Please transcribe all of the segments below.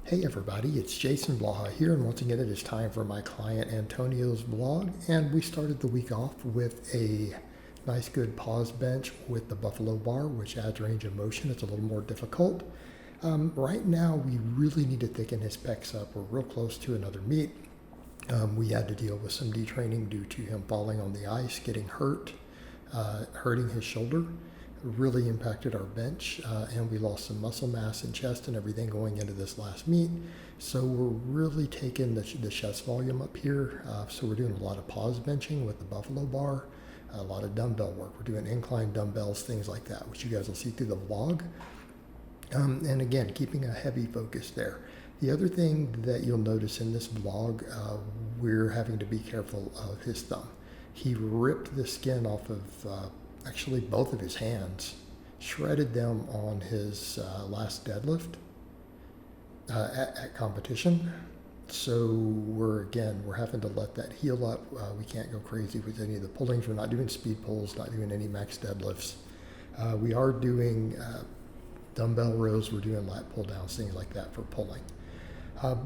Hey everybody, it's Jason Blaha here, and once again it is time for my client Antonio's vlog, and we started the week off with a nice good pause bench with the buffalo bar, which adds range of motion. It's a little more difficult. Right now we really need to thicken his pecs up. We're real close to another meet. We had to deal with some detraining due to him falling on the ice, getting hurt, hurting his shoulder. Really impacted our bench, and we lost some muscle mass in chest and everything going into this last meet. So we're really taking the chest volume up here. So we're doing a lot of pause benching with the buffalo bar, a lot of dumbbell work. We're doing incline dumbbells, things like that, which you guys will see through the vlog. And again, keeping a heavy focus there. The other thing that you'll notice in this vlog, we're having to be careful of his thumb. He ripped the skin off of actually both of his hands, shredded them on his last deadlift at competition. So we're having to let that heal up. We can't go crazy with any of the pullings. We're not doing speed pulls, not doing any max deadlifts. We are doing dumbbell rows, we're doing lat pull downs, things like that for pulling.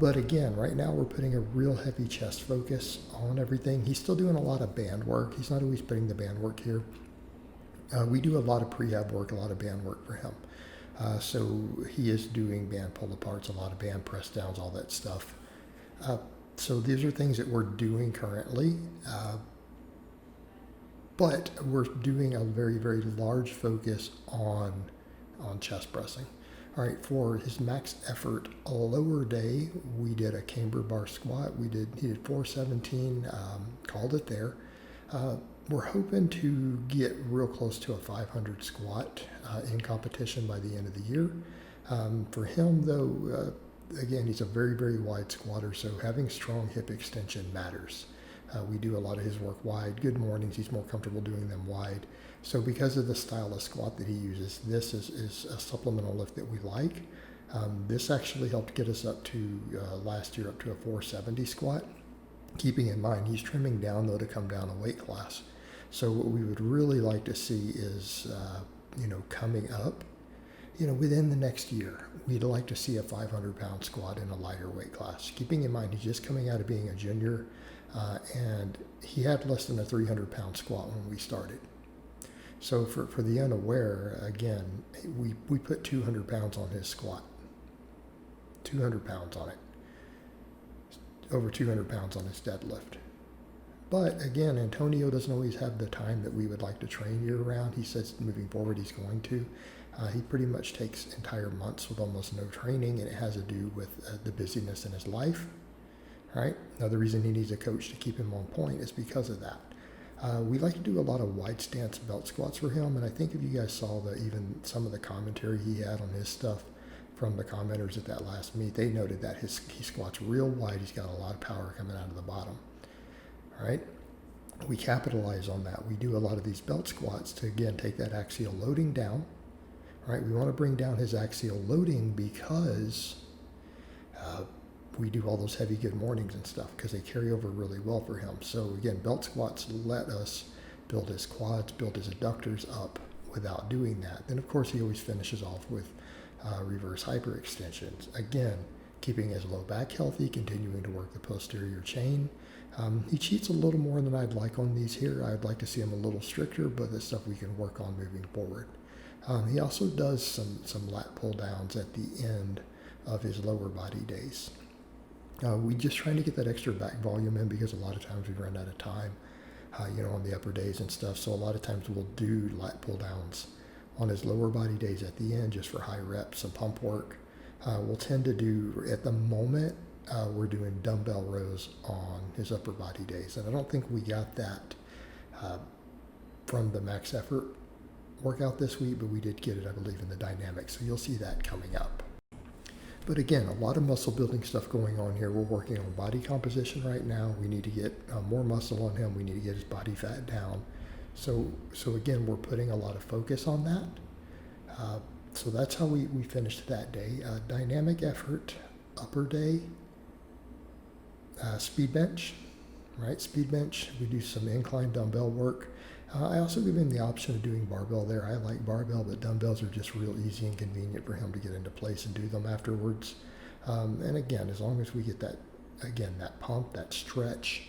But again, right now we're putting a real heavy chest focus on everything. He's still doing a lot of band work. He's not always putting the band work here. We do a lot of prehab work, a lot of band work for him. So he is doing band pull aparts, a lot of band press downs, all that stuff. So these are things that we're doing currently, but we're doing a very, very large focus on chest pressing. All right, for his max effort, a lower day, we did a camber bar squat. He did 417, called it there. We're hoping to get real close to a 500 squat in competition by the end of the year. For him, though, again, he's a very, very wide squatter, so having strong hip extension matters. We do a lot of his work wide. Good mornings, he's more comfortable doing them wide. So because of the style of squat that he uses, this is a supplemental lift that we like. This actually helped get us up to, last year, up to a 470 squat. Keeping in mind, he's trimming down, though, to come down a weight class. So what we would really like to see is, coming up, within the next year, we'd like to see a 500-pound squat in a lighter weight class. Keeping in mind, he's just coming out of being a junior, and he had less than a 300-pound squat when we started. So for the unaware, again, we put 200 pounds on his squat, 200 pounds on it, over 200 pounds on his deadlift. But again, Antonio doesn't always have the time that we would like to train year round. He says moving forward he's going to. He pretty much takes entire months with almost no training, and it has to do with the busyness in his life. Right? Another reason he needs a coach to keep him on point is because of that. We like to do a lot of wide stance belt squats for him, and I think if you guys saw even some of the commentary he had on his stuff from the commenters at that last meet, they noted that he squats real wide. He's got a lot of power coming out of the bottom. All right, we capitalize on that. We do a lot of these belt squats to, again, take that axial loading down. All right, we want to bring down his axial loading because we do all those heavy good mornings and stuff because they carry over really well for him. So again, belt squats let us build his quads, build his adductors up without doing that. Then of course he always finishes off with reverse hyperextensions. Again, keeping his low back healthy, continuing to work the posterior chain. He cheats a little more than I'd like on these here. I'd like to see him a little stricter, but that's stuff we can work on moving forward. He also does some lat pull downs at the end of his lower body days. We just trying to get that extra back volume in because a lot of times we run out of time, on the upper days and stuff. So a lot of times we'll do lat pull downs on his lower body days at the end just for high reps and pump work. We'll tend to do, at the moment, we're doing dumbbell rows on his upper body days. And I don't think we got that from the max effort workout this week, but we did get it, I believe, in the dynamics. So you'll see that coming up. But again, a lot of muscle building stuff going on here. We're working on body composition right now. We need to get more muscle on him. We need to get his body fat down. So again, we're putting a lot of focus on that. So that's how we finished that day. Dynamic effort, upper day, speed bench, right? Speed bench. We do some incline dumbbell work. I also give him the option of doing barbell there. I like barbell, but dumbbells are just real easy and convenient for him to get into place and do them afterwards. And again, as long as we get that, again, that pump, that stretch,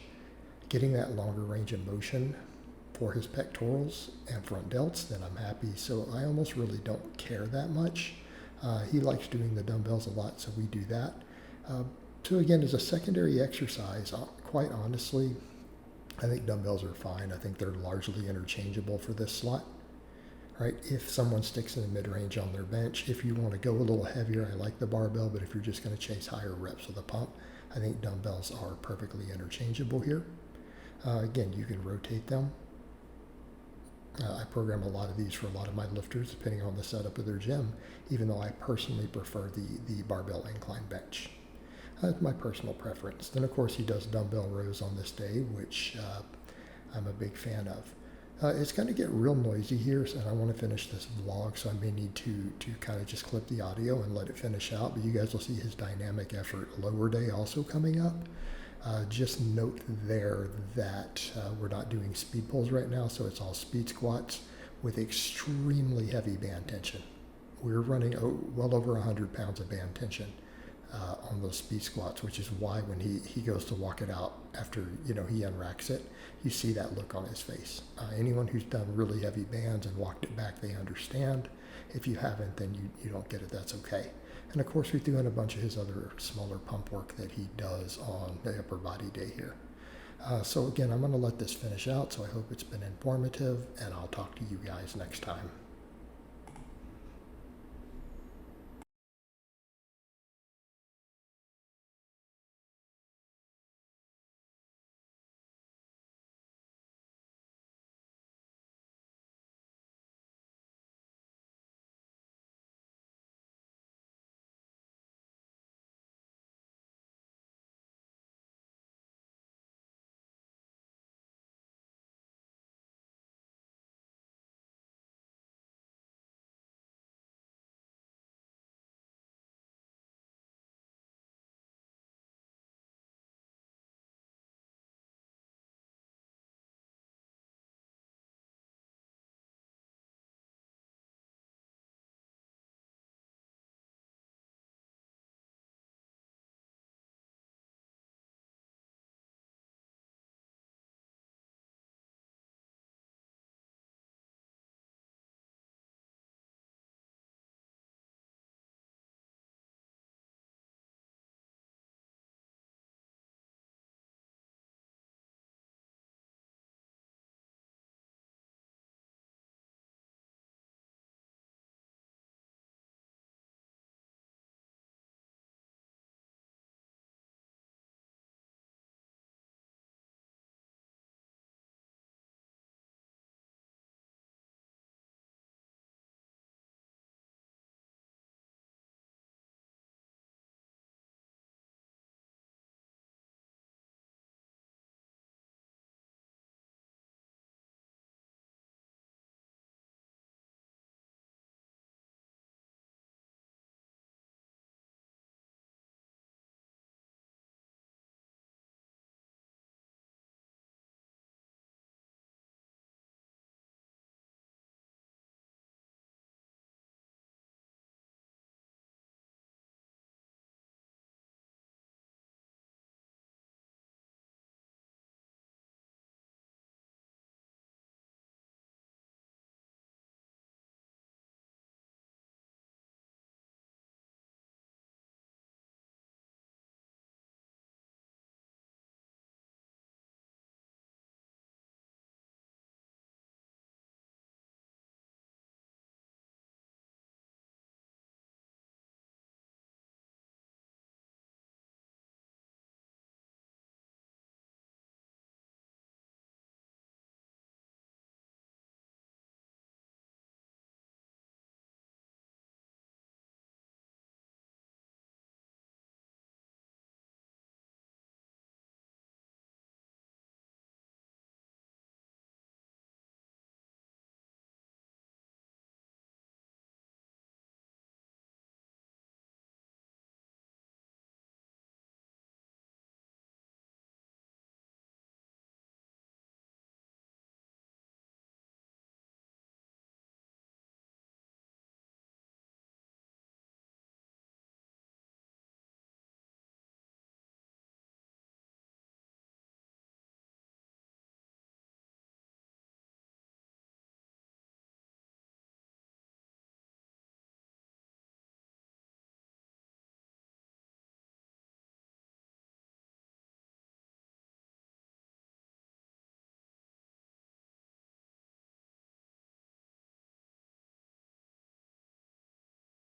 getting that longer range of motion for his pectorals and front delts, then I'm happy. So I almost really don't care that much. He likes doing the dumbbells a lot, so we do that. So again, as a secondary exercise, quite honestly, I think dumbbells are fine. I think they're largely interchangeable for this slot. Right? If someone sticks in the mid-range on their bench, if you want to go a little heavier, I like the barbell, but if you're just going to chase higher reps with a pump, I think dumbbells are perfectly interchangeable here. Again, you can rotate them. I program a lot of these for a lot of my lifters, depending on the setup of their gym, even though I personally prefer the barbell incline bench. That's my personal preference. Then, of course, he does dumbbell rows on this day, which I'm a big fan of. It's going to get real noisy here, and I want to finish this vlog, so I may need to kind of just clip the audio and let it finish out, but you guys will see his dynamic effort lower day also coming up. Just note there that we're not doing speed pulls right now, so it's all speed squats with extremely heavy band tension. We're running well over 100 pounds of band tension on those speed squats, which is why when he goes to walk it out after he unracks it, you see that look on his face. Anyone who's done really heavy bands and walked it back, they understand. If you haven't, then you don't get it. That's okay. And of course, we threw in a bunch of his other smaller pump work that he does on the upper body day here. So again, I'm going to let this finish out, so I hope it's been informative, and I'll talk to you guys next time.